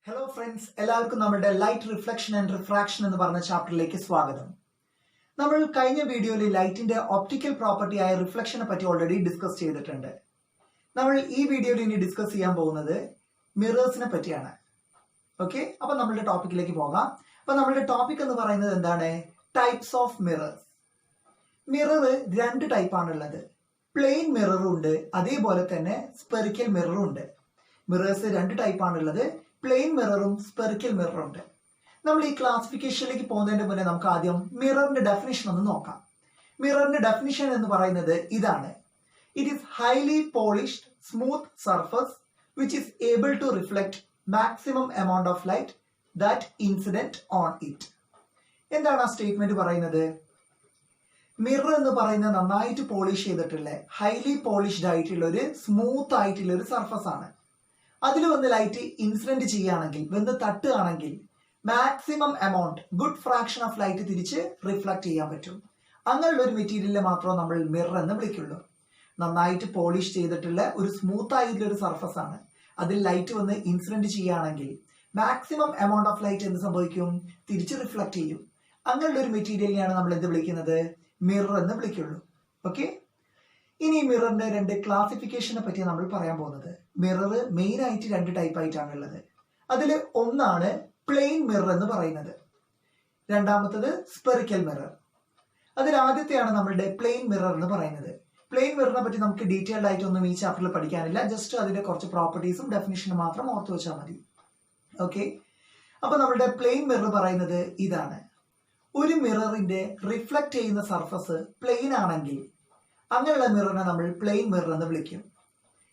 Hello friends, എല്ലാവർക്കും നമ്മുടെ light reflection and refraction എന്ന് പറഞ്ഞ ചാപ്റ്ററിലേക്ക് സ്വാഗതം. നമ്മൾ കഴിഞ്ഞ വീഡിയോയിൽ ലൈറ്റിന്റെ ഒപ്റ്റിക്കൽ പ്രോപ്പർട്ടി ആയ റിഫ്ലക്ഷനെ പറ്റി ഓൾറെഡി ഡിസ്കസ് ചെയ്തിട്ടുണ്ട്. നമ്മൾ ഈ വീഡിയോയിൽ ഇനി ഡിസ്കസ് ചെയ്യാൻ പോകുന്നത് മിറേഴ്സിനെ പറ്റിയാണ്. ഓക്കെ, അപ്പൊ നമ്മളുടെ ടോപ്പിക്കിലേക്ക് പോകാം. അപ്പൊ നമ്മളുടെ ടോപ്പിക് എന്ന് പറയുന്നത് എന്താണ്? Types of mirrors. മിറർ രണ്ട് ടൈപ്പാണുള്ളത്. പ്ലെയിൻ മിററും ഉണ്ട്, അതേപോലെ തന്നെ സ്പെറിക്കൽ മിററും ഉണ്ട്. മിറേഴ്സ് രണ്ട് ടൈപ്പാണുള്ളത്. പ്ലെയിൻ മിററും സ്പെറിക്കൽ മിററും ഉണ്ട്. നമ്മൾ ഈ ക്ലാസിഫിക്കേഷനിലേക്ക് പോകുന്നതിന് മുന്നേ നമുക്ക് ആദ്യം മിററിന്റെ ഡെഫിനിഷൻ ഒന്ന് നോക്കാം. മിററിന്റെ ഡെഫിനിഷൻ എന്ന് പറയുന്നത് ഇതാണ്: it is highly polished smooth surface which is able to reflect maximum amount of light that incident on it. എന്താണ് ആ സ്റ്റേറ്റ്മെന്റ് പറയുന്നത്? മിറർ എന്ന് പറയുന്നത് നന്നായിട്ട് പോളിഷ് ചെയ്തിട്ടുള്ള, ഹൈലി പോളിഷ്ഡ് ആയിട്ടുള്ള ഒരു സ്മൂത്ത് ആയിട്ടുള്ള ഒരു സർഫസ് ആണ്. അതിൽ വന്ന് ലൈറ്റ് ഇൻസിഡന്റ് ചെയ്യുകയാണെങ്കിൽ, വന്ന് തട്ടുകയാണെങ്കിൽ maximum amount, good fraction of light തിരിച്ച് റിഫ്ലക്ട് ചെയ്യാൻ പറ്റും. അങ്ങനെയുള്ള ഒരു മെറ്റീരിയലിനെ മാത്രമേ നമ്മൾ മിറർ എന്ന് വിളിക്കുള്ളൂ. നന്നായിട്ട് പോളിഷ് ചെയ്തിട്ടുള്ള ഒരു സ്മൂത്ത് ആയിട്ടുള്ള ഒരു സർഫസ് ആണ്. അതിൽ ലൈറ്റ് വന്ന് ഇൻസിഡന്റ് ചെയ്യുകയാണെങ്കിൽ മാക്സിമം എമൗണ്ട് ഓഫ് ലൈറ്റ് എന്ത് സംഭവിക്കും? തിരിച്ച് റിഫ്ലക്ട് ചെയ്യും. അങ്ങനെയുള്ള ഒരു മെറ്റീരിയലിനെയാണ് നമ്മൾ എന്ത് വിളിക്കുന്നത്? മിറർ എന്ന് വിളിക്കുള്ളൂ. ഓക്കെ, ഇനി മിററിന്റെ രണ്ട് ക്ലാസിഫിക്കേഷനെ പറ്റി നമ്മൾ പറയാൻ പോകുന്നത്. മിറർ മെയിൻ ആയിട്ട് രണ്ട് ടൈപ്പ് ആയിട്ടാണുള്ളത്. അതിൽ ഒന്നാണ് പ്ലെയിൻ മിറർ എന്ന് പറയുന്നത്, രണ്ടാമത്തത് സ്പെറിക്കൽ മിറർ. അതിൽ ആദ്യത്തെയാണ് നമ്മളുടെ പ്ലെയിൻ മിറർ എന്ന് പറയുന്നത്. പ്ലെയിൻ മിററിനെ പറ്റി നമുക്ക് ഡീറ്റെയിൽഡ് ആയിട്ടൊന്നും ഈ ചാപ്റ്ററിൽ പഠിക്കാനില്ല. ജസ്റ്റ് അതിന്റെ കുറച്ച് പ്രോപ്പർട്ടീസും ഡെഫിനിഷനും മാത്രം ഓർത്തു വെച്ചാൽ മതി. ഓക്കെ, അപ്പൊ നമ്മളുടെ പ്ലെയിൻ മിറർ പറയുന്നത് ഇതാണ്: ഒരു മിററിന്റെ റിഫ്ലക്ട് ചെയ്യുന്ന സർഫസ് പ്ലെയിൻ ആണെങ്കിൽ അങ്ങനെയുള്ള മിററിനെ നമ്മൾ പ്ലെയിൻ മിറർ എന്ന് വിളിക്കും.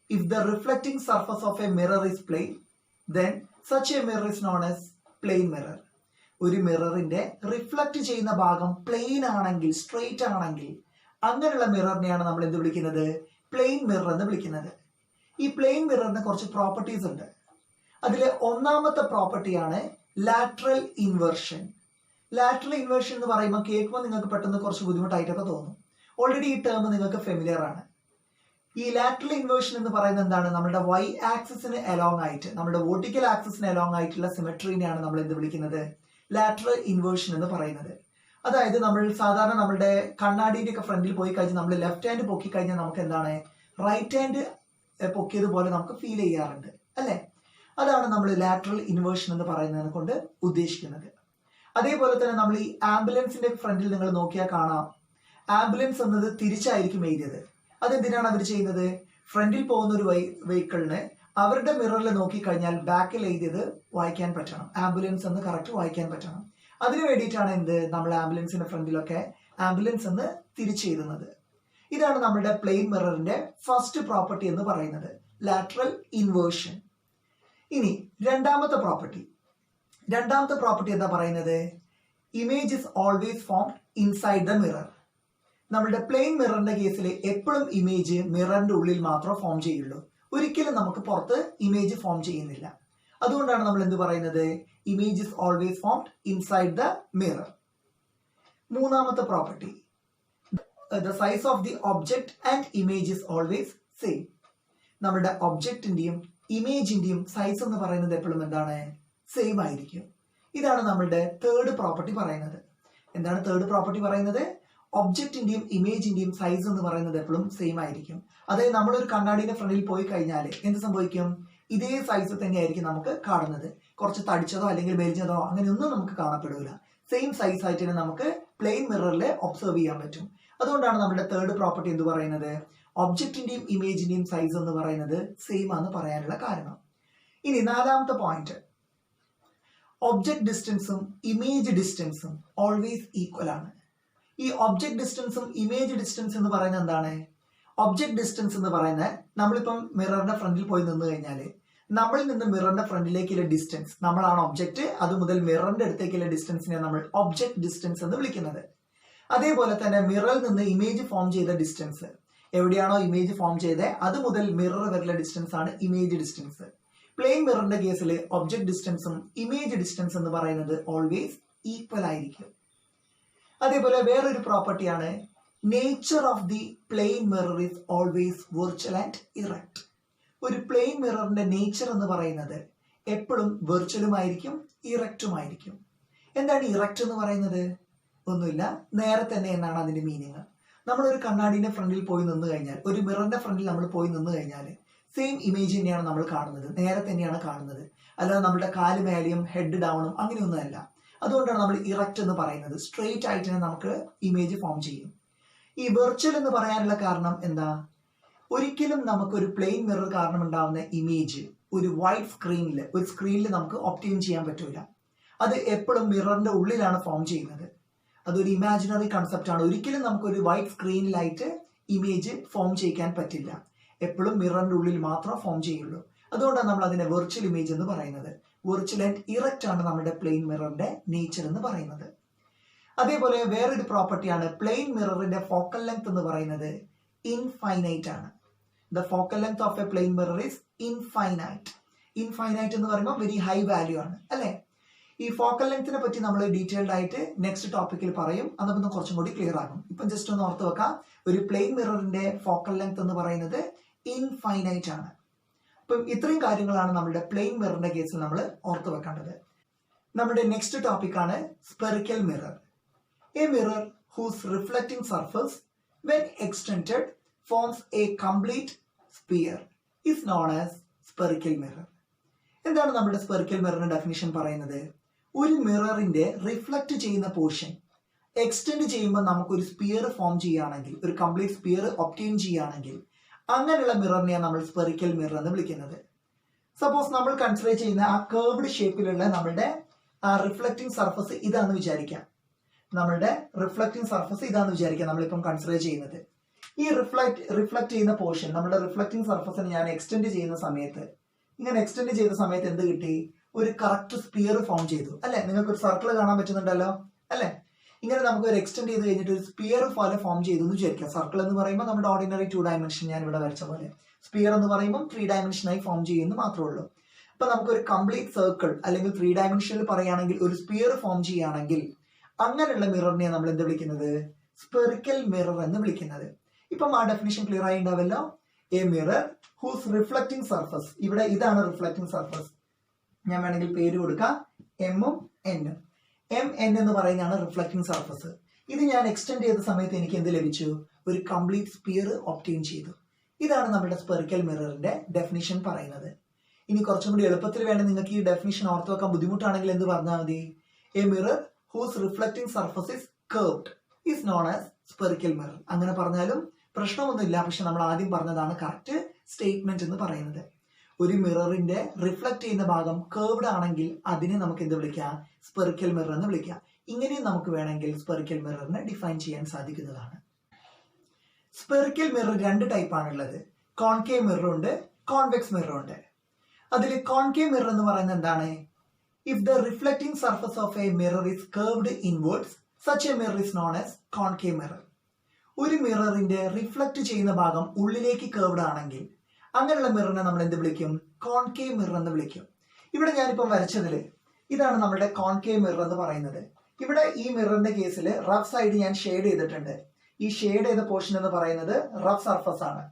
If the reflecting surface of a mirror is plane, then such a mirror is known as plane mirror. ഒരു മിററിന്റെ റിഫ്ലക്ട് ചെയ്യുന്ന ഭാഗം പ്ലെയിൻ ആണെങ്കിൽ, സ്ട്രെയിറ്റ് ആണെങ്കിൽ, അങ്ങനെയുള്ള മിററിനെയാണ് നമ്മൾ എന്ത് വിളിക്കുന്നത്? പ്ലെയിൻ മിറർ എന്ന് വിളിക്കുന്നത്. ഈ പ്ലെയിൻ മിററിന് കുറച്ച് പ്രോപ്പർട്ടീസ് ഉണ്ട്. അതിലെ ഒന്നാമത്തെ പ്രോപ്പർട്ടിയാണ് ലാറ്ററൽ ഇൻവേർഷൻ. ലാറ്ററൽ ഇൻവേർഷൻ എന്ന് പറയുമ്പോൾ കേൾക്കുമ്പോൾ നിങ്ങൾക്ക് പെട്ടെന്ന് കുറച്ച് ബുദ്ധിമുട്ടായിട്ടൊക്കെ തോന്നും. ഓൾറെഡി ഈ ടേം നിങ്ങൾക്ക് ഫെമിലിയർ ആണ്. ഈ ലാറ്ററൽ ഇൻവേർഷൻ എന്ന് പറയുന്നത് എന്താണ്? നമ്മുടെ വൈ ആക്സിസിന് അലോങ് ആയിട്ട്, നമ്മുടെ വെർട്ടിക്കൽ ആക്സിസിന് അലോങ് ആയിട്ടുള്ള സിമെട്രീനെയാണ് നമ്മൾ എന്ത് വിളിക്കുന്നത്? ലാറ്ററൽ ഇൻവേർഷൻ എന്ന് പറയുന്നത്. അതായത് നമ്മൾ സാധാരണ നമ്മുടെ കണ്ണാടിന്റെ ഒക്കെ ഫ്രണ്ടിൽ പോയി കഴിഞ്ഞാൽ നമ്മൾ ലെഫ്റ്റ് ഹാൻഡ് പൊക്കി കഴിഞ്ഞാൽ നമുക്ക് എന്താണ്? റൈറ്റ് ഹാൻഡ് പൊക്കിയതുപോലെ നമുക്ക് ഫീൽ ചെയ്യാറുണ്ട്, അല്ലെ? അതാണ് നമ്മൾ ലാറ്ററൽ ഇൻവേർഷൻ എന്ന് പറയുന്നതിനെ കൊണ്ട് ഉദ്ദേശിക്കുന്നത്. അതേപോലെ തന്നെ നമ്മൾ ഈ ആംബുലൻസിന്റെ ഫ്രണ്ടിൽ നിങ്ങൾ നോക്കിയാൽ കാണാം, ആംബുലൻസ് എന്നത് തിരിച്ചായിരിക്കും എഴുതിയത്. അതെന്തിനാണ് അവർ ചെയ്യുന്നത്? ഫ്രണ്ടിൽ പോകുന്ന ഒരു വെഹിക്കിളിന് അവരുടെ മിററിൽ നോക്കിക്കഴിഞ്ഞാൽ ബാക്കിൽ എഴുതിയത് വായിക്കാൻ പറ്റണം, ആംബുലൻസ് എന്ന് കറക്റ്റ് വായിക്കാൻ പറ്റണം. അതിനു വേണ്ടിയിട്ടാണ് എന്ത്, നമ്മൾ ആംബുലൻസിന്റെ ഫ്രണ്ടിലൊക്കെ ആംബുലൻസ് എന്ന് തിരിച്ചെഴുതുന്നത്. ഇതാണ് നമ്മുടെ പ്ലെയിൻ മിററിന്റെ ഫസ്റ്റ് പ്രോപ്പർട്ടി എന്ന് പറയുന്നത്, ലാറ്ററൽ ഇൻവേർഷൻ. ഇനി രണ്ടാമത്തെ പ്രോപ്പർട്ടി എന്താ പറയുന്നത്? Image is always formed inside the mirror. നമ്മുടെ പ്ലെയിൻ മിററിന്റെ കേസിൽ എപ്പോഴും ഇമേജ് മിററിന്റെ ഉള്ളിൽ മാത്രമേ ഫോം ചെയ്യുള്ളൂ. ഒരിക്കലും നമുക്ക് പുറത്ത് ഇമേജ് ഫോം ചെയ്യുന്നില്ല. അതുകൊണ്ടാണ് നമ്മൾ എന്ത് പറയുന്നത്? Image is always formed inside the mirror. മൂന്നാമത്തെ property, the size of the object and image is always same. നമ്മുടെ ഒബ്ജക്റ്റിന്റെയും ഇമേജിന്റെയും സൈസ് എന്ന് പറയുന്നത് എപ്പോഴും എന്താണ്? സെയിം ആയിരിക്കും. ഇതാണ് നമ്മളുടെ തേർഡ് പ്രോപ്പർട്ടി പറയുന്നത്. എന്താണ് തേർഡ് പ്രോപ്പർട്ടി പറയുന്നത്? ഒബ്ജക്റ്റിന്റെയും ഇമേജിന്റെയും സൈസ് എന്ന് പറയുന്നത് എപ്പോഴും സെയിം ആയിരിക്കും. അതായത് നമ്മളൊരു കണ്ണാടിന്റെ ഫ്രണ്ടിൽ പോയി കഴിഞ്ഞാൽ എന്ത് സംഭവിക്കും? ഇതേ സൈസ് തന്നെയായിരിക്കും നമുക്ക് കാണുന്നത്. കുറച്ച് തടിച്ചതോ അല്ലെങ്കിൽ മെലിഞ്ഞതോ അങ്ങനെയൊന്നും നമുക്ക് കാണപ്പെടില്ല. സെയിം സൈസ് ആയിട്ട് തന്നെ നമുക്ക് പ്ലെയിൻ മിററിൽ ഒബ്സർവ് ചെയ്യാൻ പറ്റും. അതുകൊണ്ടാണ് നമ്മുടെ തേർഡ് പ്രോപ്പർട്ടി എന്ത് പറയുന്നത്? ഒബ്ജക്റ്റിന്റെയും ഇമേജിന്റെയും സൈസ് എന്ന് പറയുന്നത് സെയിം ആണെന്ന് പറയാനുള്ള കാരണം. ഇനി നാലാമത്തെ പോയിന്റ്, ഒബ്ജക്ട് ഡിസ്റ്റൻസും ഇമേജ് ഡിസ്റ്റൻസും ഓൾവേസ് ഈക്വൽ ആണ്. ഈ ഒബ്ജക്ട് ഡിസ്റ്റൻസും ഇമേജ് ഡിസ്റ്റൻസ് എന്ന് പറയുന്നത് എന്താണ്? ഒബ്ജക്ട് ഡിസ്റ്റൻസ് എന്ന് പറയുന്നത്, നമ്മളിപ്പം മിററിന്റെ ഫ്രണ്ടിൽ പോയി നിന്ന് കഴിഞ്ഞാൽ നമ്മളിൽ നിന്ന് മിററിന്റെ ഫ്രണ്ടിലേക്കുള്ള ഡിസ്റ്റൻസ്, നമ്മളാണ് ഒബ്ജക്ട്, അത് മുതൽ മിററിന്റെ അടുത്തേക്കുള്ള ഡിസ്റ്റൻസിനെ നമ്മൾ ഒബ്ജക്ട് ഡിസ്റ്റൻസ് എന്ന് വിളിക്കുന്നത്. അതേപോലെ തന്നെ മിററിൽ നിന്ന് ഇമേജ് ഫോം ചെയ്ത ഡിസ്റ്റൻസ്, എവിടെയാണോ ഇമേജ് ഫോം ചെയ്തത് അത് മുതൽ മിറർ വരെയുള്ള ഡിസ്റ്റൻസ് ആണ് ഇമേജ് ഡിസ്റ്റൻസ്. പ്ലെയിൻ മിററിന്റെ കേസിൽ ഒബ്ജക്ട് ഡിസ്റ്റൻസും ഇമേജ് ഡിസ്റ്റൻസ് എന്ന് പറയുന്നത് ഓൾവേസ് ഈക്വൽ ആയിരിക്കും. അതേപോലെ വേറൊരു പ്രോപ്പർട്ടിയാണ്, nature of the plain mirror is always virtual and erect. ഒരു പ്ലെയിൻ മിററിന്റെ നേച്ചർ എന്ന് പറയുന്നത് എപ്പോഴും വെർച്വലുമായിരിക്കും, ഇറക്റ്റുമായിരിക്കും. എന്താണ് ഇറക്റ്റ് എന്ന് പറയുന്നത്? ഒന്നുമില്ല, നേരെ തന്നെ എന്നാണ് അതിന്റെ മീനിങ്. നമ്മളൊരു കണ്ണാടിന്റെ ഫ്രണ്ടിൽ പോയി നിന്ന് കഴിഞ്ഞാൽ, ഒരു മിററിന്റെ ഫ്രണ്ടിൽ നമ്മൾ പോയി നിന്ന് കഴിഞ്ഞാൽ സെയിം ഇമേജ് തന്നെയാണ് നമ്മൾ കാണുന്നത്, നേരെ തന്നെയാണ് കാണുന്നത്. അല്ലാതെ നമ്മുടെ കാല് മേലെയും ഹെഡ് ഡൗണും അങ്ങനെയൊന്നുമല്ല. അതുകൊണ്ടാണ് നമ്മൾ ഇറക്റ്റ് എന്ന് പറയുന്നത്. സ്ട്രെയിറ്റ് ആയിട്ട് തന്നെ നമുക്ക് ഇമേജ് ഫോം ചെയ്യും. ഈ വെർച്വൽ എന്ന് പറയാനുള്ള കാരണം എന്താ? ഒരിക്കലും നമുക്ക് ഒരു പ്ലെയിൻ മിറർ കാരണം ഉണ്ടാവുന്ന ഇമേജ് ഒരു വൈറ്റ് സ്ക്രീനിൽ നമുക്ക് ഒബ്റ്റെയിൻ ചെയ്യാൻ പറ്റൂല. അത് എപ്പോഴും മിററിന്റെ ഉള്ളിലാണ് ഫോം ചെയ്യുന്നത്. അതൊരു ഇമാജിനറി കൺസെപ്റ്റ് ആണ്. ഒരിക്കലും നമുക്ക് ഒരു വൈറ്റ് സ്ക്രീനിലായിട്ട് ഇമേജ് ഫോം ചെയ്യിക്കാൻ പറ്റില്ല. എപ്പോഴും മിററിന്റെ ഉള്ളിൽ മാത്രം ഫോം ചെയ്യുള്ളൂ. അതുകൊണ്ടാണ് നമ്മൾ അതിനെ വെർച്വൽ ഇമേജ് എന്ന് പറയുന്നത്. വെർച്വൽ ആൻഡ് ഇറക്റ്റ് ആണ് നമ്മുടെ പ്ലെയിൻ മിററിന്റെ നേച്ചർ എന്ന് പറയുന്നത്. അതേപോലെ വേറൊരു പ്രോപ്പർട്ടിയാണ് പ്ലെയിൻ മിററിന്റെ ഫോക്കൽ ലെങ്ത് എന്ന് പറയുന്നത് ഇൻഫൈനൈറ്റ് ആണ്. The focal length of a plane mirror is infinite. Infinite എന്ന് പറയുമ്പോൾ വെരി ഹൈ വാല്യൂ ആണ്, അല്ലെ? ഈ ഫോക്കൽ ലെങ്തിനെ പറ്റി നമ്മൾ ഡീറ്റെയിൽഡ് ആയിട്ട് നെക്സ്റ്റ് ടോപ്പിക്കിൽ പറയും. അതൊന്ന് കുറച്ചും കൂടി ക്ലിയർ ആകും. ഇപ്പം ജസ്റ്റ് ഒന്ന് ഓർത്ത് വെക്കാം, ഒരു പ്ലെയിൻ മിററിന്റെ ഫോക്കൽ ലെങ്ത് എന്ന് പറയുന്നത് ഇൻഫൈനൈറ്റ് ആണ്. അപ്പം ഇത്രയും കാര്യങ്ങളാണ് നമ്മുടെ പ്ലെയിൻ മിററിന്റെ കേസിൽ നമ്മൾ ഓർത്ത് വെക്കേണ്ടത്. നമ്മുടെ നെക്സ്റ്റ് ടോപ്പിക് ആണ് spherical mirror. A mirror whose reflecting surface when extended forms a complete sphere is known as spherical mirror. എന്താണ് നമ്മുടെ സ്പെറിക്കൽ മിററിന്റെ ഡെഫിനിഷൻ പറയുന്നത്? ഒരു മിററിന്റെ റിഫ്ലക്ട് ചെയ്യുന്ന പോർഷൻ എക്സ്റ്റെൻഡ് ചെയ്യുമ്പോൾ നമുക്കൊരു സ്പിയർ ഫോം ചെയ്യുകയാണെങ്കിൽ, ഒരു കംപ്ലീറ്റ് സ്പിയർ ഒബ്റ്റെയിൻ ചെയ്യുകയാണെങ്കിൽ, അങ്ങനെയുള്ള മിററിനെയാണ് നമ്മൾ സ്പെറിക്കൽ മിറർ എന്ന് വിളിക്കുന്നത്. സപ്പോസ് നമ്മൾ കൺസിഡർ ചെയ്യുന്ന ആ കേർവ്ഡ് ഷേപ്പിലുള്ള നമ്മുടെ ആ റിഫ്ലക്റ്റിംഗ് സർഫസ് ഇതാന്ന് വിചാരിക്കാം. നമ്മളുടെ റിഫ്ലക്റ്റിംഗ് സർഫസ് ഇതാന്ന് വിചാരിക്കാം നമ്മളിപ്പം കൺസിഡർ ചെയ്യുന്നത്. ഈ റിഫ്ലക്ട് ചെയ്യുന്ന പോർഷൻ, നമ്മുടെ റിഫ്ലക്റ്റിംഗ് സർഫസിനെ ഞാൻ എക്സ്റ്റെൻഡ് ചെയ്യുന്ന സമയത്ത്, ഇങ്ങനെ എക്സ്റ്റെൻഡ് ചെയ്ത സമയത്ത് എന്ത് കിട്ടി? ഒരു കറക്റ്റ് സ്പിയർ ഫോം ചെയ്തു, അല്ലെ? നിങ്ങൾക്ക് ഒരു സർക്കിൾ കാണാൻ പറ്റുന്നുണ്ടല്ലോ, അല്ലെ? ഇങ്ങനെ നമുക്ക് ഒരു എക്സ്റ്റെൻഡ് ചെയ്ത് കഴിഞ്ഞിട്ട് ഒരു സ്പിയർ പോലെ ഫോം ചെയ്തു എന്ന് വിചാരിക്കാം. സർക്കിൾ എന്ന് പറയുമ്പോൾ നമ്മുടെ ഓർഡിനറി 2 ഡയമെൻഷൻ ഞാൻ ഇവിടെ വരച്ച പോലെ, സ്പിയർ എന്ന് പറയുമ്പോൾ 3 ഡയമെൻഷനായി ഫോം ചെയ്യുന്നു മാത്രമേ ഉള്ളൂ. അപ്പൊ നമുക്കൊരു കംപ്ലീറ്റ് സർക്കിൾ അല്ലെങ്കിൽ 3 ഡയമെൻഷനിൽ പറയുകയാണെങ്കിൽ ഒരു സ്പിയർ ഫോം ചെയ്യുകയാണെങ്കിൽ അങ്ങനെയുള്ള മിററിനെ നമ്മൾ എന്ത് വിളിക്കുന്നത്? സ്പെറിക്കൽ മിറർ എന്ന് വിളിക്കുന്നത്. ഇപ്പം ആ ഡെഫിനിഷൻ ക്ലിയർ ആയി ഉണ്ടാവല്ലോ. A mirror whose reflecting surface, ഇവിടെ ഇതാണ് റിഫ്ലക്റ്റിംഗ് സർഫസ്. ഞാൻ വേണമെങ്കിൽ പേര് കൊടുക്കാം, എമ്മും എന്നും. എം എൻ എന്ന് പറയുന്നതാണ് റിഫ്ലക്റ്റിംഗ് സർഫസ്. ഇത് ഞാൻ എക്സ്റ്റെൻഡ് ചെയ്ത സമയത്ത് എനിക്ക് എന്ത് ലഭിച്ചു? ഒരു കംപ്ലീറ്റ് സ്പിയർ ഒബ്റ്റെയിൻ ചെയ്തു. ഇതാണ് നമ്മുടെ സ്പെറിക്കൽ മിററിന്റെ ഡെഫിനിഷൻ പറയുന്നത്. ഇനി കുറച്ചും കൂടി എളുപ്പത്തിൽ വേണം നിങ്ങൾക്ക് ഈ ഡെഫിനിഷൻ ഓർത്ത് വെക്കാൻ ബുദ്ധിമുട്ടാണെങ്കിൽ എന്ത് പറഞ്ഞാൽ മതി? A mirror whose reflecting surface is curved is known as spherical mirror. അങ്ങനെ പറഞ്ഞാലും പ്രശ്നമൊന്നുമില്ല. പക്ഷെ നമ്മൾ ആദ്യം പറഞ്ഞതാണ് കറക്റ്റ് സ്റ്റേറ്റ്മെന്റ് എന്ന് പറയുന്നത്. ഒരു മിററിന്റെ റിഫ്ലക്ട് ചെയ്യുന്ന ഭാഗം കേർവ്ഡ് ആണെങ്കിൽ അതിനെ നമുക്ക് എന്ത് വിളിക്കാം? സ്പെറിക്കൽ മിറർ എന്ന് വിളിക്കാം. ഇങ്ങനെയും നമുക്ക് വേണമെങ്കിൽ സ്പെറിക്കൽ മിററിനെ ഡിഫൈൻ ചെയ്യാൻ സാധിക്കുന്നതാണ്. സ്പെറിക്കൽ മിറർ 2 ടൈപ്പ് ആണുള്ളത്. കോൺകേവ് മിറർ ഉണ്ട്, കോൺവെക്സ് മിറർ ഉണ്ട്. അതിൽ കോൺകേവ് മിറർ എന്ന് പറയുന്നത് എന്താണ്? If the reflecting surface of a mirror is curved inwards such a mirror is known as concave mirror. ഒരു മിററിന്റെ റിഫ്ലക്ട് ചെയ്യുന്ന ഭാഗം ഉള്ളിലേക്ക് കേർവ്ഡ് ആണെങ്കിൽ അങ്ങനെയുള്ള മിററിനെ നമ്മൾ എന്ത് വിളിക്കും? കോൺകേവ് മിറർ എന്ന് വിളിക്കും. ഇവിടെ ഞാനിപ്പം വരച്ചതിൽ ഇതാണ് നമ്മുടെ കോൺകേവ് മിറർ എന്ന് പറയുന്നത്. ഇവിടെ ഈ മിററിന്റെ കേസിൽ റഫ് സൈഡ് ഞാൻ ഷെയ്ഡ് ചെയ്തിട്ടുണ്ട്. ഈ ഷെയ്ഡ് ചെയ്ത പോർഷൻ എന്ന് പറയുന്നത് റഫ് സർഫസ് ആണ്.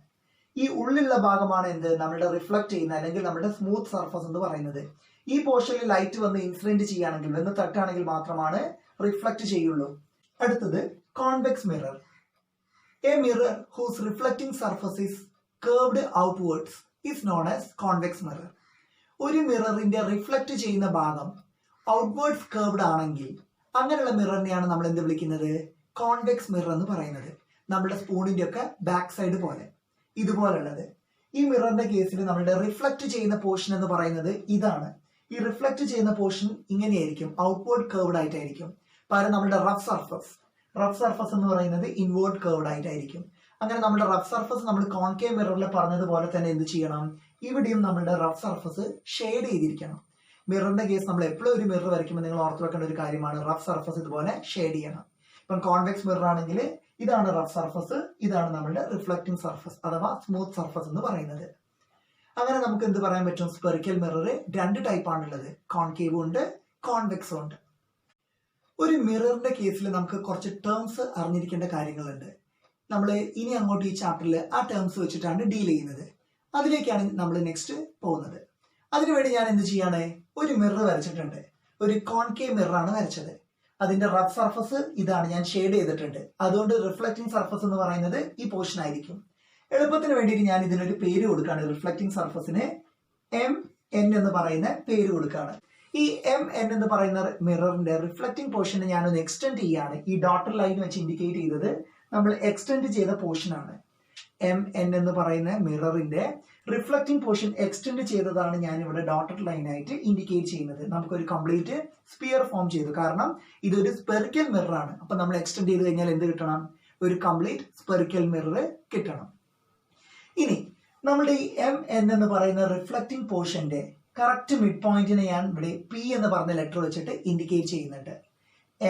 ഈ ഉള്ളിലുള്ള ഭാഗമാണ് എന്ത്? നമ്മുടെ റിഫ്ലക്ട് ചെയ്യുന്ന അല്ലെങ്കിൽ നമ്മുടെ സ്മൂത്ത് സർഫസ് എന്ന് പറയുന്നത്. ഈ പോർഷനിൽ ലൈറ്റ് വന്ന് ഇൻസിഡന്റ് ചെയ്യുകയാണെങ്കിൽ, വന്ന് തട്ടാണെങ്കിൽ മാത്രമാണ് റിഫ്ലക്ട് ചെയ്യുള്ളൂ. അടുത്തത് convex mirror. A mirror whose reflecting surface is curved outwards is known as convex mirror. ഒരു മിററിന്റെ റിഫ്ലക്ട് ചെയ്യുന്ന ഭാഗം ഔട്ട്വേർഡ്സ് കർവ്ഡ് ആണെങ്കിൽ അങ്ങനെയുള്ള മിററിനെയാണ് നമ്മൾ എന്ത് വിളിക്കുന്നത്? കോൺവെക്സ് മിറർ എന്ന് പറയുന്നത്. നമ്മുടെ സ്പൂണിന്റെ ഒക്കെ ബാക്ക് സൈഡ് പോലെ ഇതുപോലുള്ളത്. ഈ മിററിന്റെ കേസിൽ നമ്മുടെ റിഫ്ലക്ട് ചെയ്യുന്ന പോർഷൻ എന്ന് പറയുന്നത് ഇതാണ്. ഈ റിഫ്ലക്ട് ചെയ്യുന്ന പോർഷൻ ഇങ്ങനെയായിരിക്കും, ഔട്ട്വേർഡ് കർവ്ഡ് ആയിട്ടായിരിക്കും. പകരം നമ്മുടെ റഫ് സർഫസ് എന്ന് പറയുന്നത് ഇൻവേർഡ് കർവ്ഡ് ആയിട്ടായിരിക്കും. അങ്ങനെ നമ്മുടെ റഫ് സർഫസ് നമ്മൾ കോൺകേവ് മിററിൽ പറഞ്ഞതുപോലെ തന്നെ എന്ത് ചെയ്യണം? ഇവിടെയും നമ്മുടെ റഫ് സർഫസ് ഷെയ്ഡ് ചെയ്തിരിക്കണം. മിററിന്റെ കേസ് നമ്മൾ എപ്പോഴും ഒരു മിറർ വരയ്ക്കുമ്പോൾ നിങ്ങൾ ഓർത്ത് വെക്കേണ്ട ഒരു കാര്യമാണ്, റഫ് സർഫസ് ഇതുപോലെ ഷെയ്ഡ് ചെയ്യണം. ഇപ്പം കോൺവെക്സ് മിറർ ആണെങ്കിൽ ഇതാണ് റഫ് സർഫസ്, ഇതാണ് നമ്മുടെ റിഫ്ലക്റ്റിംഗ് സർഫസ് അഥവാ സ്മൂത്ത് സർഫസ് എന്ന് പറയുന്നത്. അങ്ങനെ നമുക്ക് എന്ത് പറയാൻ പറ്റും? സ്പെറിക്കൽ മിറർ 2 ടൈപ്പ് ആണുള്ളത്, കോൺകേവും ഉണ്ട്, കോൺവെക്സും ഉണ്ട്. ഒരു മിററിന്റെ കേസിൽ നമുക്ക് കുറച്ച് ടേംസ് അറിഞ്ഞിരിക്കേണ്ട കാര്യങ്ങളുണ്ട്. നമ്മൾ ഇനി അങ്ങോട്ട് ഈ ചാപ്റ്ററിൽ ആ ടേംസ് വെച്ചിട്ടാണ് ഡീൽ ചെയ്യുന്നത്. അതിലേക്കാണ് നമ്മൾ നെക്സ്റ്റ് പോകുന്നത്. അതിനുവേണ്ടി ഞാൻ എന്ത് ചെയ്യാണ്, ഒരു മിറർ വരച്ചിട്ടുണ്ട്. ഒരു കോൺകേവ് മിററാണ് വരച്ചത്. അതിന്റെ റഫ് സർഫസ് ഇതാണ്, ഞാൻ ഷെയ്ഡ് ചെയ്തിട്ടുണ്ട്. അതുകൊണ്ട് റിഫ്ലക്റ്റിംഗ് സർഫസ് എന്ന് പറയുന്നത് ഈ പോർഷൻ ആയിരിക്കും. എളുപ്പത്തിന് വേണ്ടിയിട്ട് ഞാൻ ഇതിനൊരു പേര് കൊടുക്കുകയാണ്. റിഫ്ലക്റ്റിംഗ് സർഫസിന് MN എന്ന് പറയുന്ന പേര് കൊടുക്കുകയാണ്. ഈ MN എന്ന് പറയുന്ന മിററിന്റെ റിഫ്ലക്റ്റിംഗ് പോർഷനെ ഞാനൊന്ന് എക്സ്റ്റെൻഡ് ചെയ്യാണ്. ഈ ഡോട്ടർ ലൈൻ വെച്ച് ഇൻഡിക്കേറ്റ് ചെയ്തത് നമ്മൾ എക്സ്റ്റെൻഡ് ചെയ്ത പോർഷൻ ആണ്. MN എന്ന് പറയുന്ന മിററിന്റെ റിഫ്ലക്റ്റിംഗ് പോർഷൻ എക്സ്റ്റെൻഡ് ചെയ്തതാണ് ഞാൻ ഇവിടെ ഡോട്ടഡ് ലൈൻ ആയിട്ട് ഇൻഡിക്കേറ്റ് ചെയ്യുന്നത്. നമുക്കൊരു കംപ്ലീറ്റ് സ്പിയർ ഫോം ചെയ്തു. കാരണം ഇതൊരു സ്പെറിക്കൽ മിറർ ആണ്. അപ്പൊ നമ്മൾ എക്സ്റ്റെൻഡ് ചെയ്ത് കഴിഞ്ഞാൽ എന്ത് കിട്ടണം, ഒരു കംപ്ലീറ്റ് സ്പെറിക്കൽ മിറർ കിട്ടണം. ഇനി നമ്മുടെ ഈ MN എന്ന് പറയുന്ന റിഫ്ലക്റ്റിംഗ് പോർഷന്റെ കറക്റ്റ് മിഡ് പോയിന്റിനെ ഞാൻ ഇവിടെ P എന്ന് പറഞ്ഞ ലെറ്റർ വെച്ചിട്ട് ഇൻഡിക്കേറ്റ് ചെയ്യുന്നുണ്ട്.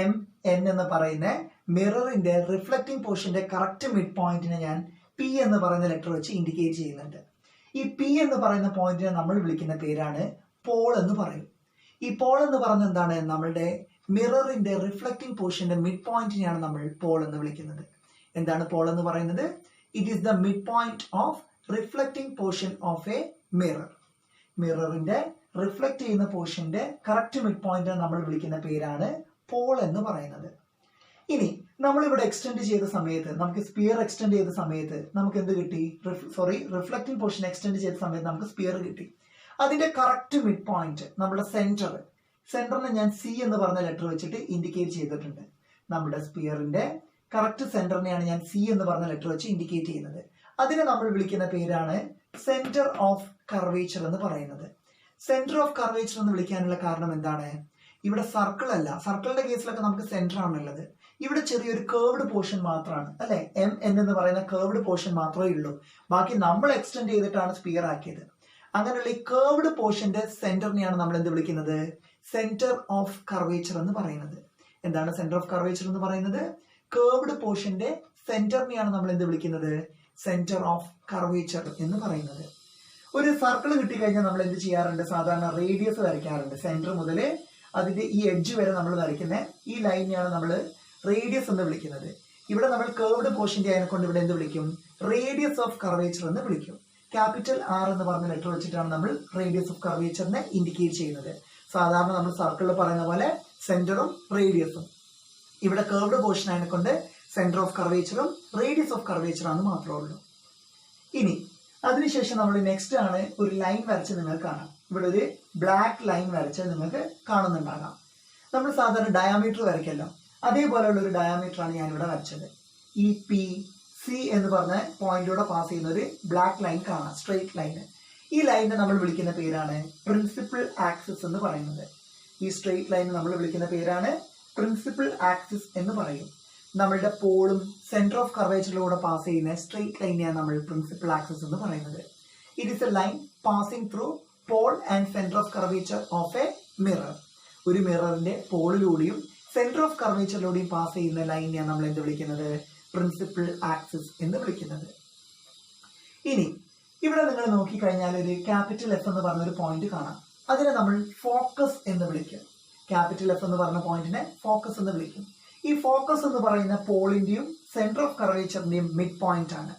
MN എന്ന് പറയുന്ന മിററിന്റെ റിഫ്ലക്റ്റിംഗ് പോർഷന്റെ കറക്റ്റ് മിഡ് പോയിന്റിനെ ഞാൻ P എന്ന് പറയുന്ന ലെറ്റർ വെച്ച് ഇൻഡിക്കേറ്റ് ചെയ്യുന്നുണ്ട്. ഈ P എന്ന് പറയുന്ന പോയിന്റിനെ നമ്മൾ വിളിക്കുന്ന പേരാണ് പോൾ എന്ന് പറയും. ഈ പോൾ എന്ന് പറയുന്നത് എന്താണ്, നമ്മളുടെ മിററിന്റെ റിഫ്ലക്റ്റിംഗ് പോർഷന്റെ മിഡ് പോയിന്റിനെയാണ് നമ്മൾ പോൾ എന്ന് വിളിക്കുന്നത്. എന്താണ് പോൾ എന്ന് പറയുന്നത്? It is the mid point of reflecting portion of a mirror. മിററിന്റെ റിഫ്ലക്ട് ചെയ്യുന്ന പോർഷന്റെ കറക്റ്റ് മിഡ് പോയിന്റിനെ നമ്മൾ വിളിക്കുന്ന പേരാണ് പോൾ എന്ന് പറയുന്നത്. ഇനി നമ്മൾ ഇവിടെ എക്സ്റ്റെൻഡ് ചെയ്ത സമയത്ത്, നമുക്ക് സ്പിയർ എക്സ്റ്റെൻഡ് ചെയ്ത സമയത്ത് നമുക്ക് എന്ത് കിട്ടി, റിഫ്ലക്റ്റിംഗ് പോർഷൻ എക്സ്റ്റെൻഡ് ചെയ്ത സമയത്ത് നമുക്ക് സ്പിയർ കിട്ടി. അതിന്റെ കറക്റ്റ് മിഡ് പോയിന്റ് നമ്മുടെ സെന്ററിനെ ഞാൻ C എന്ന് പറഞ്ഞ ലെറ്റർ വെച്ചിട്ട് ഇൻഡിക്കേറ്റ് ചെയ്തിട്ടുണ്ട്. നമ്മുടെ സ്പിയറിന്റെ കറക്റ്റ് സെന്ററിനെയാണ് ഞാൻ C എന്ന് പറഞ്ഞ ലെറ്റർ വെച്ച് ഇൻഡിക്കേറ്റ് ചെയ്യുന്നത്. അതിനെ നമ്മൾ വിളിക്കുന്ന പേരാണ് സെന്റർ ഓഫ് കർവേച്ചർ എന്ന് പറയുന്നത്. സെന്റർ ഓഫ് കർവേച്ചർ എന്ന് വിളിക്കാനുള്ള കാരണം എന്താണ്, ഇവിടെ സർക്കിൾ അല്ല. സർക്കിളിന്റെ കേസിലൊക്കെ നമുക്ക് സെന്റർ ആണുള്ളത്. ഇവിടെ ചെറിയൊരു കേർവ്ഡ് പോർഷൻ മാത്രമാണ്, അല്ലെ? MN എന്ന് പറയുന്ന കേർവ്ഡ് പോർഷൻ മാത്രമേ ഉള്ളൂ. ബാക്കി നമ്മൾ എക്സ്റ്റെൻഡ് ചെയ്തിട്ടാണ് സ്പിയർ ആക്കിയത്. അങ്ങനെയുള്ള ഈ കേർവ്ഡ് പോർഷന്റെ സെന്ററിനെയാണ് നമ്മൾ എന്ത് വിളിക്കുന്നത്, സെന്റർ ഓഫ് കർവേച്ചർ എന്ന് പറയുന്നത്. എന്താണ് സെന്റർ ഓഫ് കർവേച്ചർ എന്ന് പറയുന്നത്? കേർവ്ഡ് പോർഷന്റെ സെന്ററിനെയാണ് നമ്മൾ എന്ത് വിളിക്കുന്നത്, സെന്റർ ഓഫ് കർവേച്ചർ എന്ന് പറയുന്നത്. ഒരു സർക്കിൾ കിട്ടിക്കഴിഞ്ഞാൽ നമ്മൾ എന്ത് ചെയ്യാറുണ്ട്, സാധാരണ റേഡിയസ് വരയ്ക്കാറുണ്ട്. സെന്റർ മുതൽ അതിന്റെ ഈ എഡ്ജ് വരെ നമ്മൾ വരയ്ക്കുന്ന ഈ ലൈനെയാണ് നമ്മൾ റേഡിയസ് എന്ന് വിളിക്കുന്നത്. ഇവിടെ നമ്മൾ കേർവ്ഡ് പോർഷന്റെ അതിനെ കൊണ്ട് ഇവിടെ എന്ത് വിളിക്കും, റേഡിയസ് ഓഫ് കർവേച്ചർ എന്ന് വിളിക്കും. ക്യാപിറ്റൽ R എന്ന് പറഞ്ഞ ലെറ്റർ വെച്ചിട്ടാണ് നമ്മൾ റേഡിയസ് ഓഫ് കർവേച്ചറിനെ ഇൻഡിക്കേറ്റ് ചെയ്യുന്നത്. സാധാരണ നമ്മൾ സർക്കിളിൽ പറയുന്ന പോലെ സെന്ററും റേഡിയസും. ഇവിടെ കേർവ്ഡ് പോർഷൻ അതിനെ കൊണ്ട് സെന്റർ ഓഫ് കർവേച്ചറും റേഡിയസ് ഓഫ് കർവേച്ചറാണ് മാത്രമേ ഉള്ളൂ. ഇനി അതിനുശേഷം നമ്മൾ നെക്സ്റ്റ് ആണ് ഒരു ലൈൻ വരച്ച് നിങ്ങൾക്ക് കാണാം. ഇവിടെ ഒരു ബ്ലാക്ക് ലൈൻ വരച്ച് നിങ്ങൾക്ക് കാണുന്നുണ്ടാകാം. നമ്മൾ സാധാരണ ഡയാമീറ്റർ വരയ്ക്കല്ലോ, അതേപോലെയുള്ള ഒരു ഡയാമീറ്റർ ആണ് ഞാൻ ഇവിടെ വരച്ചത്. ഈ PC എന്ന് പറഞ്ഞ പോയിന്റിലൂടെ പാസ് ചെയ്യുന്ന ഒരു ബ്ലാക്ക് ലൈൻ കാണാം, സ്ട്രെയിറ്റ് ലൈൻ. ഈ ലൈനിനെ നമ്മൾ വിളിക്കുന്ന പേരാണ് പ്രിൻസിപ്പൽ ആക്സിസ് എന്ന് പറയുന്നത്. ഈ സ്ട്രെയിറ്റ് ലൈൻ നമ്മൾ വിളിക്കുന്ന പേരാണ് പ്രിൻസിപ്പൽ ആക്സിസ് എന്ന് പറയും. നമ്മളുടെ പോളും സെന്റർ ഓഫ് കർവേച്ചറിലൂടെ പാസ് ചെയ്യുന്ന സ്ട്രെയിറ്റ് ലൈനെയാണ് നമ്മൾ പ്രിൻസിപ്പൽ ആക്സിസ് എന്ന് പറയുന്നത്. It is a line passing through pole and centre of curvature of a mirror. ഒരു മിററിന്റെ പോളിലൂടെയും സെന്റർ ഓഫ് കർവേച്ചറിലൂടെയും പാസ് ചെയ്യുന്ന ലൈനെയാണ് നമ്മൾ എന്ത് വിളിക്കുന്നത്, പ്രിൻസിപ്പൽ ആക്സിസ് എന്ന് വിളിക്കുന്നത്. ഇനി ഇവിടെ നിങ്ങൾ നോക്കിക്കഴിഞ്ഞാൽ ഒരു ക്യാപിറ്റൽ F എന്ന് പറഞ്ഞ ഒരു പോയിന്റ് കാണാം. അതിനെ നമ്മൾ ഫോക്കസ് എന്ന് വിളിക്കും. ക്യാപിറ്റൽ F എന്ന് പറഞ്ഞ പോയിന്റിനെ ഫോക്കസ് എന്ന് വിളിക്കും. ഈ ഫോക്കസ് എന്ന് പറയുന്ന പോളിന്റെയും സെന്റർ ഓഫ് കർവേച്ചറിന്റെയും മിഡ് പോയിന്റ് ആണ്.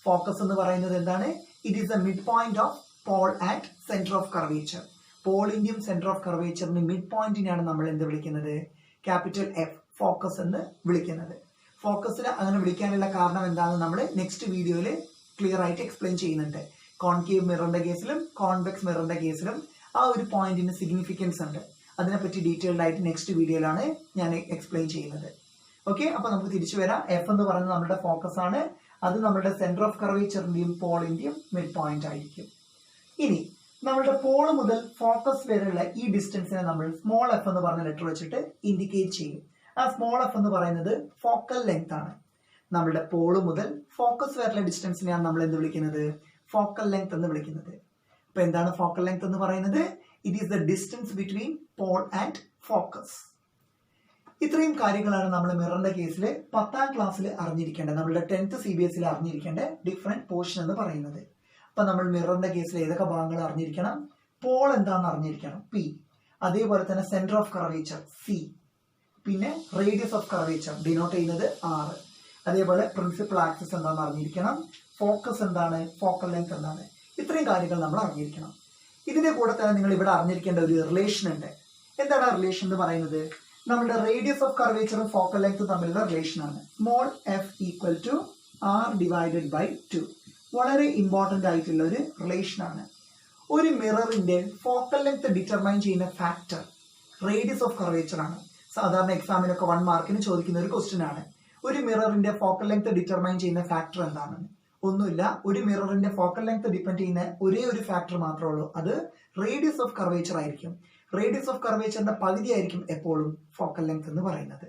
ഫോക്കസ് എന്ന് പറയുന്നത് എന്താണ്, it is a mid point of pole and centre of curvature. പോളിന്റെയും സെന്റർ ഓഫ് കർവേച്ചറിന്റെ മിഡ് പോയിന്റിനെയാണ് നമ്മൾ എന്ത് വിളിക്കുന്നത്, ക്യാപിറ്റൽ F, ഫോക്കസ് എന്ന് വിളിക്കുന്നത്. ഫോക്കസിന് അങ്ങനെ വിളിക്കാനുള്ള കാരണം എന്താണെന്ന് നമ്മൾ നെക്സ്റ്റ് വീഡിയോയിൽ ക്ലിയർ ആയിട്ട് എക്സ്പ്ലെയിൻ ചെയ്യുന്നുണ്ട്. കോൺകേവ് മിററിന്റെ കേസിലും കോൺവെക്സ് മിററിന്റെ കേസിലും ആ ഒരു പോയിന്റിന് സിഗ്നിഫിക്കൻസ് ഉണ്ട്. അതിനെപ്പറ്റി ഡീറ്റെയിൽഡ് ആയിട്ട് നെക്സ്റ്റ് വീഡിയോയിലാണ് ഞാൻ എക്സ്പ്ലെയിൻ ചെയ്യുന്നത്. ഓക്കെ, അപ്പൊ നമുക്ക് തിരിച്ചു വരാം. F എന്ന് പറയുന്നത് നമ്മുടെ ഫോക്കസ് ആണ്. അത് നമ്മുടെ സെന്റർ ഓഫ് കർവേച്ചറിന്റെയും പോളിന്റെയും മിഡ് പോയിന്റ് ആയിരിക്കും. ഇനി നമ്മുടെ പോൾ മുതൽ ഫോക്കസ് വരെയുള്ള ഈ ഡിസ്റ്റൻസിനെ നമ്മൾ സ്മോൾ f എന്ന് പറഞ്ഞ ലെറ്റർ വെച്ചിട്ട് ഇൻഡിക്കേറ്റ് ചെയ്യും. ആ സ്മോൾ f എന്ന് പറയുന്നത് ഫോക്കൽ ലെങ്ത് ആണ്. നമ്മുടെ പോൾ മുതൽ ഫോക്കസ് വരെയുള്ള ഡിസ്റ്റൻസിനെയാണ് നമ്മൾ എന്ത് വിളിക്കുന്നത്, ഫോക്കൽ ലെങ്ത് എന്ന് വിളിക്കുന്നത്. അപ്പൊ എന്താണ് ഫോക്കൽ ലെങ്ത് എന്ന് പറയുന്നത്? It is the distance between pole and focus. ഇത്രയും കാര്യങ്ങളാണ് നമ്മൾ മിററിന്റെ കേസിൽ 10ാം ക്ലാസ്സിൽ അറിഞ്ഞിരിക്കേണ്ടത്, നമ്മുടെ 10th CBSE അറിഞ്ഞിരിക്കേണ്ട ഡിഫറെന്റ് പോർഷൻ എന്ന് പറയുന്നത്. അപ്പൊ നമ്മൾ മിററിന്റെ കേസിൽ ഏതൊക്കെ ഭാഗങ്ങൾ അറിഞ്ഞിരിക്കണം? പോൾ എന്താണെന്ന് അറിഞ്ഞിരിക്കണം, P. അതേപോലെ തന്നെ സെന്റർ ഓഫ് കർവേച്ചർ C. പിന്നെ റേഡിയസ് ഓഫ് കർവേച്ചർ ഡിനോട്ട് ചെയ്യുന്നത് R. അതേപോലെ പ്രിൻസിപ്പൽ ആക്സിസ് എന്താണെന്ന് അറിഞ്ഞിരിക്കണം, ഫോക്കസ് എന്താണ്, ഫോക്കൽ ലെങ്ത് എന്താണ്. ഇത്രയും കാര്യങ്ങൾ നമ്മൾ അറിഞ്ഞിരിക്കണം. ഇതിന്റെ കൂടെ തന്നെ നിങ്ങൾ ഇവിടെ അറിഞ്ഞിരിക്കേണ്ട ഒരു റിലേഷൻ ഉണ്ട്. എന്താണ് ആ റിലേഷൻ എന്ന് പറയുന്നത്? നമ്മുടെ റേഡിയസ് ഓഫ് കർവേച്ചറും ഫോക്കൽ ലെങ്ത്തും തമ്മിലുള്ള റിലേഷൻ ആണ്. Small f equal to R divided by 2. വളരെ ഇമ്പോർട്ടന്റ് ആയിട്ടുള്ള ഒരു റിലേഷൻ ആണ്. ഒരു മിററിന്റെ ഫോക്കൽ ലെങ്ത് ഡിറ്റർമൈൻ ചെയ്യുന്ന ഫാക്ടർ റേഡിയസ് ഓഫ് കർവേച്ചർ ആണ്. സാധാരണ എക്സാമിനൊക്കെ 1 മാർക്കിന് ചോദിക്കുന്ന ഒരു ക്വസ്റ്റ്യൻ ആണ്. ഒരു മിററിന്റെ ഫോക്കൽ ലെങ്ത് ഡിറ്റർമൈൻ ചെയ്യുന്ന ഫാക്ടർ എന്താണെന്ന്. ഒന്നുമില്ല, ഒരു മിററിന്റെ ഫോക്കൽ ലെങ്ത് ഡിപ്പെൻഡ് ചെയ്യുന്ന ഒരേ ഒരു ഫാക്ടർ മാത്രമേ ഉള്ളൂ, അത് റേഡിയസ് ഓഫ് കർവേച്ചർ ആയിരിക്കും. റേഡിയസ് ഓഫ് കർവേച്ചറിന്റെ പകുതി ആയിരിക്കും എപ്പോഴും ഫോക്കൽ ലെങ്ത് എന്ന് പറയുന്നത്.